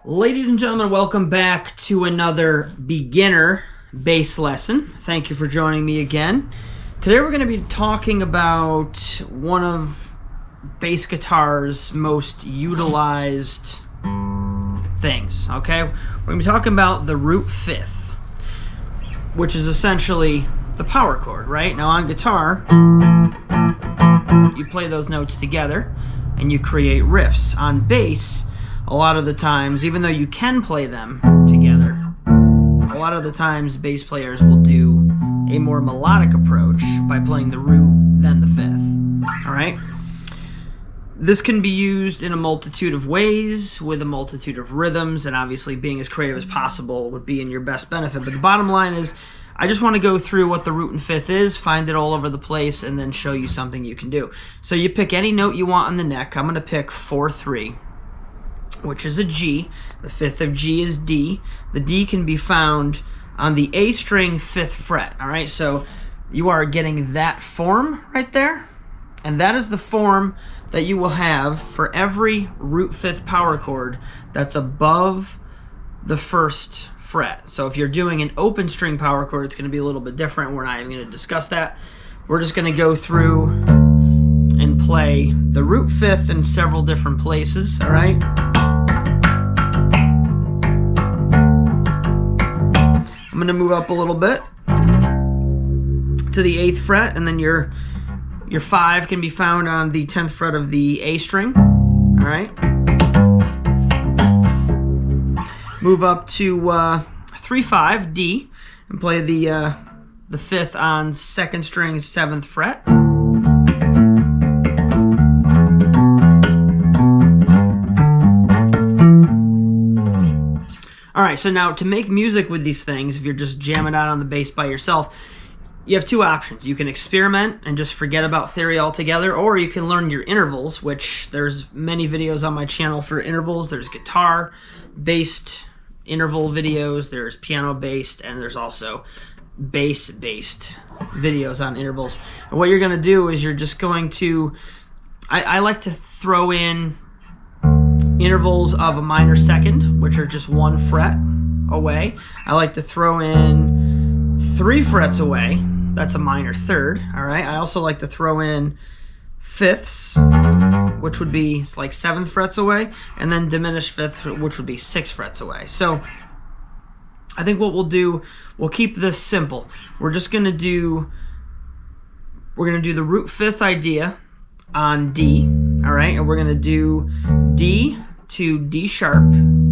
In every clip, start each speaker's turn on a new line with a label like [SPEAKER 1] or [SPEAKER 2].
[SPEAKER 1] Ladies and gentlemen, welcome back to another beginner bass lesson. Thank you for joining me again. Today we're going to be talking about one of bass guitar's most utilized things, okay? We're going to be talking about the root fifth, which is essentially the power chord, right? Now on guitar, you play those notes together and you create riffs. On bass, a lot of the times, even though you can play them together, a lot of the times bass players will do a more melodic approach by playing the root, then the fifth. All right? This can be used in a multitude of ways, with a multitude of rhythms, and obviously being as creative as possible would be in your best benefit. But the bottom line is, I just want to go through what the root and fifth is, find it all over the place, and then show you something you can do. So you pick any note you want on the neck. I'm going to pick 4-3. Which is a G. The fifth of G is D. The D can be found on the A string 5th fret. All right, so you are getting that form right there, and that is the form that you will have for every root fifth power chord that's above the 1st fret. So if you're doing an open string power chord, it's going to be a little bit different. We're not even going to discuss that. We're just going to go through and play the root fifth in several different places. All right. I'm going to move up a little bit to the 8th fret, and then your 5 can be found on the 10th fret of the A string. All right. Move up to 3-5 D and play the 5th on 2nd string 7th fret. All right, so now to make music with these things, if you're just jamming out on the bass by yourself, you have two options. You can experiment and just forget about theory altogether, or you can learn your intervals, which there's many videos on my channel for intervals. There's guitar-based interval videos, there's piano-based, and there's also bass-based videos on intervals. And what you're going to do is you're just going to, I like to throw in intervals of a minor second, which are just 1 fret away. I like to throw in 3 frets away. That's a minor third. All right. I also like to throw in fifths, which would be like 7 frets away, and then diminished fifth, which would be 6 frets away. So I think what we'll do, we'll keep this simple. We're going to do the root fifth idea on D. All right, and we're going to do D to D sharp.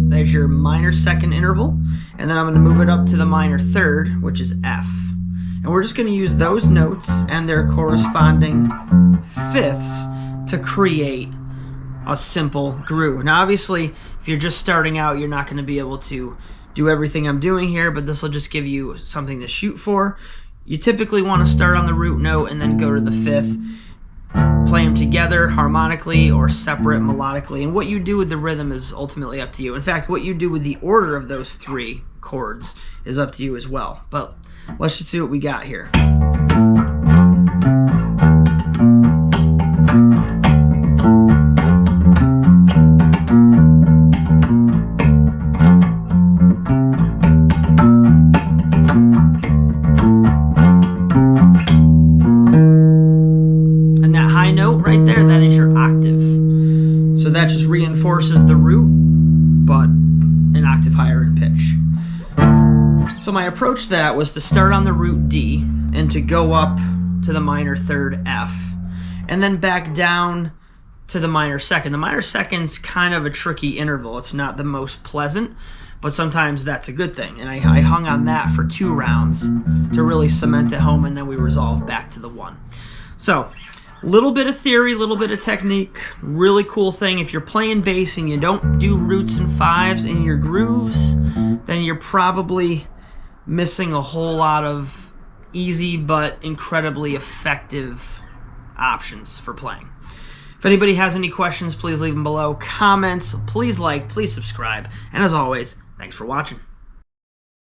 [SPEAKER 1] That's your minor second interval. And then I'm going to move it up to the minor third, which is F. And we're just going to use those notes and their corresponding fifths to create a simple groove. Now, obviously, if you're just starting out, you're not going to be able to do everything I'm doing here, but this will just give you something to shoot for. You typically want to start on the root note and then go to the fifth. Play them together harmonically or separate melodically, and what you do with the rhythm is ultimately up to you. In fact, what you do with the order of those 3 chords is up to you as well. But let's just see what we got here. Right there, that is your octave. So that just reinforces the root, but an octave higher in pitch. So my approach to that was to start on the root D and to go up to the minor third F, and then back down to the minor second. The minor second's kind of a tricky interval. It's not the most pleasant, but sometimes that's a good thing. And I hung on that for 2 rounds to really cement it home, and then we resolved back to the 1. So little bit of theory, little bit of technique, really cool thing. If you're playing bass and you don't do roots and fives in your grooves, then you're probably missing a whole lot of easy but incredibly effective options for playing. If anybody has any questions, please leave them below. Comments, please like, please subscribe. And as always, thanks for watching.